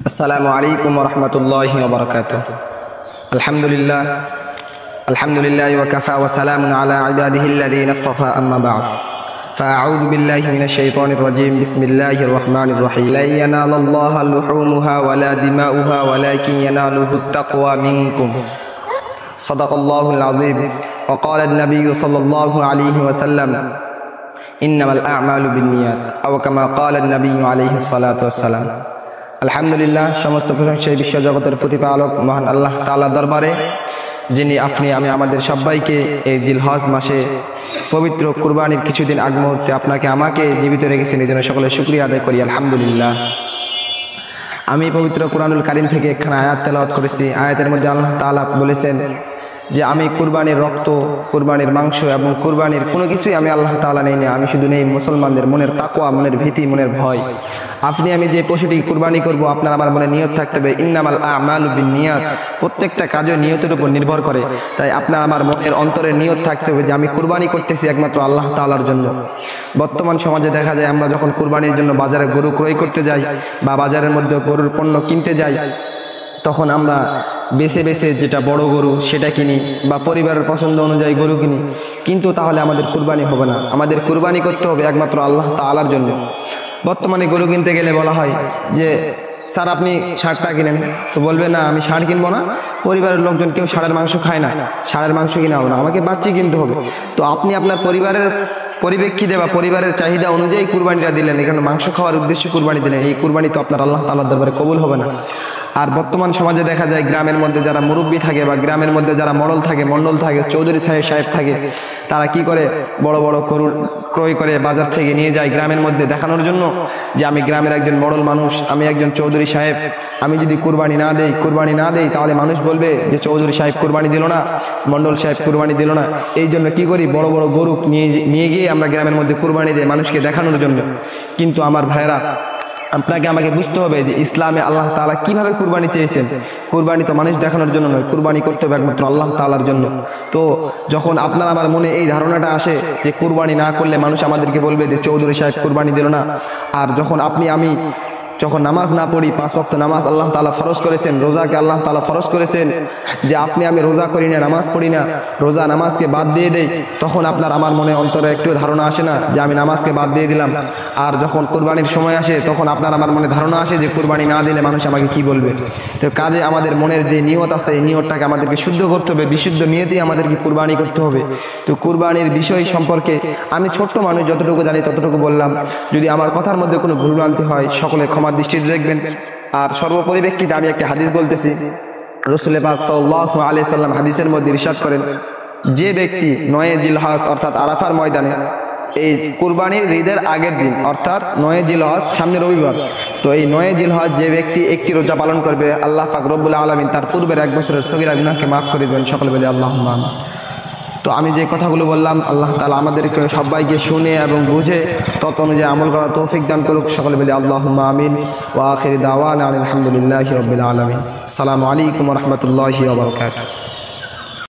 السلام عليكم ورحمة الله وبركاته. الحمد لله وكفى وسلام على عباده الذين اصطفى أما بعد فأعوذ بالله من الشيطان الرجيم. بسم الله الرحمن الرحيم. لن ينال الله لحومها ولا دماؤها ولكن يناله التقوى منكم. صدق الله العظيم. وقال النبي صلى الله عليه وسلم إنما الأعمال بالنيات أو كما قال النبي عليه الصلاة والسلام. আলহামদুলিল্লাহ, সমস্ত প্রশংসা বিশ্ব জগতের প্রতিপালক মহান আল্লাহ তাআলার দরবারে, যিনি আপনি আমি আমাদের সবাইকে এই জিলহজ মাসে পবিত্র কুরবানির কিছুদিন আগ মুহূর্তে আপনাকে আমাকে জীবিত রেখেছেন। এই জন্য সকলে শুকরিয়া আদায় করি আলহামদুলিল্লাহ। আমি পবিত্র কুরআনুল কারীম থেকে একখানা আয়াত তেলাওয়াত করেছি। আয়াতের মধ্যে আল্লাহ তাআলা বলেছেন যে আমি কুরবানির রক্ত, কুরবানির মাংস এবং কুরবানির কোনো কিছুই আমি আল্লাহ তাআলা নেই না, আমি শুধু নেই মুসলমানদের মনের তাকওয়া, মনের ভীতি, মনের ভয়। আপনি আমি যে পশুটি কুরবানি করব, আপনার আমার মনে নিয়ত থাকতে হবে ইন্নামাল আমালু বিন্নিয়াত। প্রত্যেকটা কাজও নিয়তের উপর নির্ভর করে। তাই আপনার আমার মনের অন্তরে নিয়ত থাকতে হবে যে আমি কুরবানি করতেছি একমাত্র আল্লাহ তাআলার জন্য। বর্তমান সমাজে দেখা যায় আমরা যখন কুরবানির জন্য বাজারে গরু ক্রয় করতে যাই বা বাজারের মধ্যে গরুর পণ্য কিনতে যাই, তখন আমরা বেছে বেছে যেটা বড় গরু সেটা কিনি বা পরিবারের পছন্দ অনুযায়ী গরু কিনি, কিন্তু তাহলে আমাদের কুরবানি হবে না। আমাদের কুরবানি করতে হবে একমাত্র আল্লাহ তাআলার জন্য। বর্তমানে গরু কিনতে গেলে বলা হয় যে স্যার আপনি ষাঁড়টা কিনেন, তো বলবে না আমি ষাঁড় কিনবো না, পরিবারের লোকজন কেউ ষাঁড়ের মাংস খায় না, ষাঁড়ের মাংস কিনা হবে না, আমাকে বাচ্চি কিনতে হবে। তো আপনি আপনার পরিবারের পরিপ্রেক্ষিতে বা পরিবারের চাহিদা অনুযায়ী কুরবানিটা দিলেন, এখানে মাংস খাওয়ার উদ্দেশ্যে কুরবানি দিলেন, এই কুরবানি তো আপনার আল্লাহ তাআলার দরবারে কবুল হবে না। আর বর্তমান সমাজে দেখা যায় গ্রামের মধ্যে যারা মুরব্বী থাকে বা গ্রামের মধ্যে যারা মণ্ডল থাকে, চৌধুরী সাহেব থাকে, তারা কি করে বড় বড় গরু ক্রয় করে বাজার থেকে নিয়ে যায় গ্রামের মধ্যে দেখানোর জন্য যে আমি গ্রামের একজন মণ্ডল মানুষ, আমি একজন চৌধুরী সাহেব, আমি যদি কুরবানি না দেই তাহলে মানুষ বলবে যে চৌধুরী সাহেব কুরবানি দিল না, মণ্ডল সাহেব কুরবানি দিল না। এই জন্য কি করি, বড় বড় গরু নিয়ে গিয়ে আমরা গ্রামের মধ্যে কুরবানি দেই মানুষকে দেখানোর জন্য। কিন্তু আমার ভাইরা, আপনাকে আমাকে বুঝতে হবে যে ইসলামে আল্লাহ তাআলা কিভাবে কুরবানি চেয়েছেন। কুরবানি তো মানুষ দেখানোর জন্য নয়, কুরবানি করতে হবে একমাত্র আল্লাহ তাআলার জন্য। তো যখন আপনার আমার মনে এই ধারণাটা আসে যে কুরবানি না করলে মানুষ আমাদেরকে বলবে যে চৌধুরী সাহেব কুরবানি দিল না, আর যখন আপনি আমি যখন নামাজ না পড়ি, 5 ওয়াক্ত নামাজ আল্লাহ তাআলা ফরজ করেছেন, রোজাকে আল্লাহ তাআলা ফরজ করেছেন, যে আপনি আমি রোজা করি না, নামাজ পড়ি না, রোজা নামাজকে বাদ দিয়ে দেই, তখন আপনার আমার মনে অন্তরে একটু ধারণা আসে না যে আমি নামাজকে বাদ দিয়ে দিলাম। আর যখন কুরবানির সময় আসে তখন আপনার আমার মনে ধারণা আসে যে কুরবানি না দিলে মানুষ আমাকে কি বলবে। তো কাজে আমাদের মনের যে নিয়ত আছে, এই নিয়তটাকে আমাদেরকে শুদ্ধ করতে হবে, বিশুদ্ধ নিয়তেই আমাদেরকে কুরবানি করতে হবে। তো কুরবানির বিষয় সম্পর্কে আমি ছোট্ট মানুষ, যতটুকু জানি ততটুকু বললাম। যদি আমার কথার মধ্যে কোনো ভুলভ্রান্তি হয় সকলে ক্ষমার দৃষ্টিতে দেখবেন। আর সর্বপরিপ্রেক্ষিতে আমি একটা হাদিস বলতেছি। রাসূল পাক সাল্লাল্লাহু আলাইহি সাল্লাম হাদিসের মধ্যে ইরশাদ করেন, যে ব্যক্তি 9 জিলহজ অর্থাৎ আরাফার ময়দানে এই কুরবানির ঈদের আগের দিন অর্থাৎ 9 জিলহজ সামনে রবিবার, তো এই 9 জিলহজ যে ব্যক্তি একটি রোজা পালন করবে, আল্লাহ পাক রব্বুল আলামিন তার পূর্বের 1 বছরের সগীরা গুনাহকে মাফ করে দেবেন। সকলে বলি আল্লাহুম্মা আমিন। তো আমি যে কথাগুলো বললাম, আল্লাহ তাআলা আমাদেরকে সবাইকে শুনে এবং বুঝে তত অনুযায়ী আমল করার তৌফিক দান করুক। সকলে বলি আল্লাহুম্মা আমিন। ওয়া আখিরু দাওয়ানা আলহামদুলিল্লাহি রাব্বিল আলামিন। আসসালামু আলাইকুম ওয়া রাহমাতুল্লাহি ওয়া বারাকাতুহু।